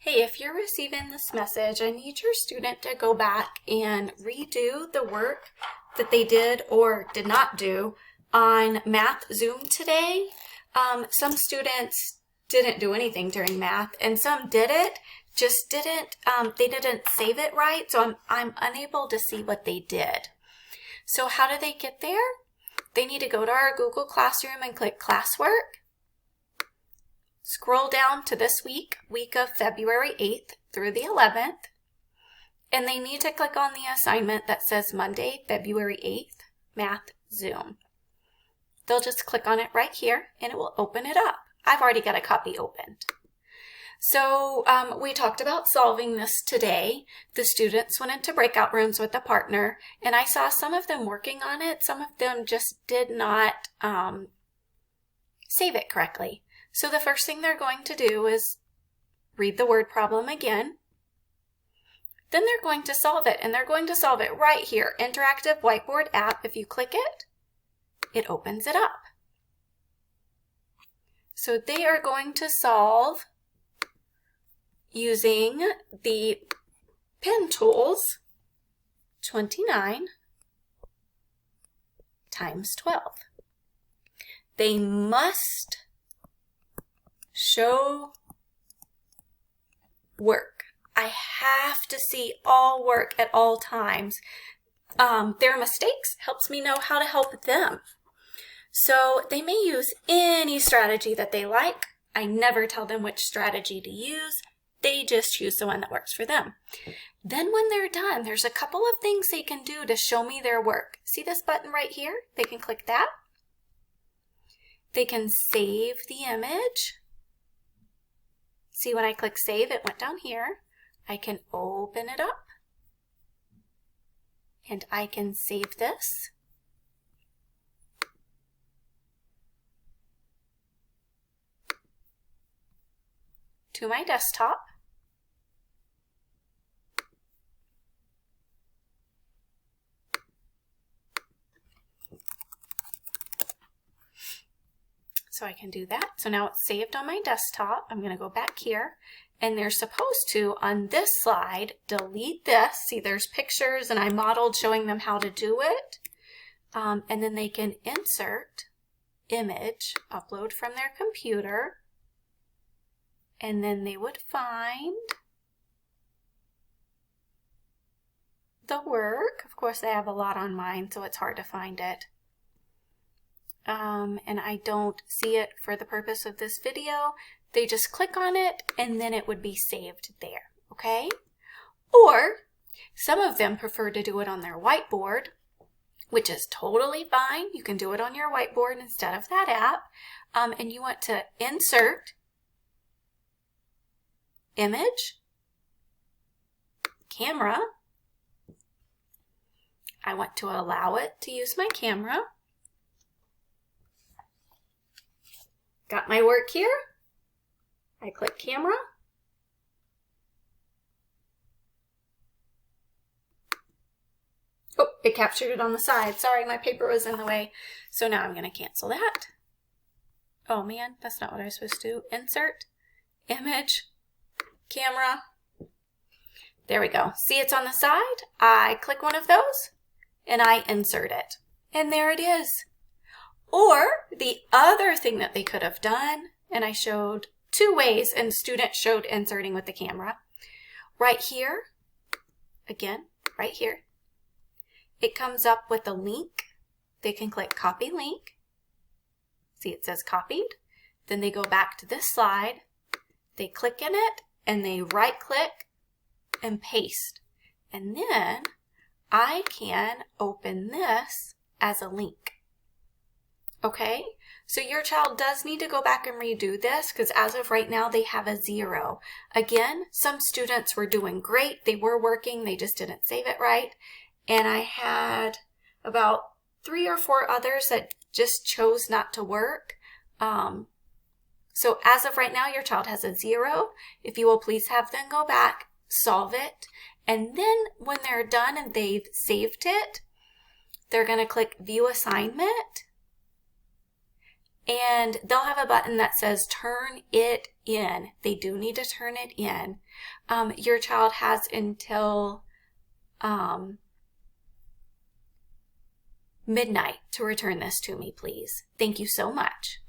Hey, if you're receiving this message, I need your student to go back and redo the work that they did or did not do on Math Zoom today. Some students didn't do anything during math, and some did it, just didn't, they didn't save it right, so I'm unable to see what they did. So how do they get there? They need to go to our Google Classroom and click Classwork. Scroll down to this week of February 8th through the 11th, and they need to click on the assignment that says Monday, February 8th, Math Zoom. They'll just click on it right here and it will open it up. I've already got a copy opened. So we talked about solving this today. The students went into breakout rooms with a partner, and I saw some of them working on it. Some of them just did not save it correctly. So the first thing they're going to do is read the word problem again. Then they're going to solve it, and they're going to solve it right here. Interactive Whiteboard app. If you click it, it opens it up. So they are going to solve using the pen tools 29 times 12. They must show work. I have to see all work at all times. Their mistakes helps me know how to help them. So they may use any strategy that they like. I never tell them which strategy to use. They just choose the one that works for them. Then when they're done, there's a couple of things they can do to show me their work. See this button right here? They can click that. They can save the image. See, when I click save, it went down here. I can open it up, and I can save this. To my desktop. So I can do that. So now it's saved on my desktop. I'm going to go back here, and they're supposed to, on this slide, delete this. See, there's pictures, and I modeled showing them how to do it. And then they can insert image, upload from their computer, and then they would find the work. Of course, I have a lot on mine, so it's hard to find it. And I don't see it for the purpose of this video. They just click on it and then it would be saved there, okay? Or some of them prefer to do it on their whiteboard, which is totally fine. You can do it on your whiteboard instead of that app. And you want to insert image, camera. I want to allow it to use my camera. Got my work here. I click camera. Oh, it captured it on the side. Sorry, my paper was in the way. So now I'm going to cancel that. Oh man, that's not what I was supposed to do. Insert, image, camera. There we go. See, it's on the side. I click one of those and I insert it. And there it is. Or the other thing that they could have done, and I showed two ways, and students showed inserting with the camera. Right here, again, right here, it comes up with a link. They can click copy link. See, it says copied. Then they go back to this slide. They click in it, and they right click and paste. And then I can open this as a link. Okay, so your child does need to go back and redo this because as of right now, they have a 0. Again, some students were doing great. They were working. They just didn't save it right. And I had about 3 or 4 others that just chose not to work. So as of right now, your child has a 0. If you will please have them go back, solve it. And then when they're done and they've saved it, they're going to click View Assignment. And they'll have a button that says turn it in. They do need to turn it in. Your child has until midnight to return this to me, please. Thank you so much.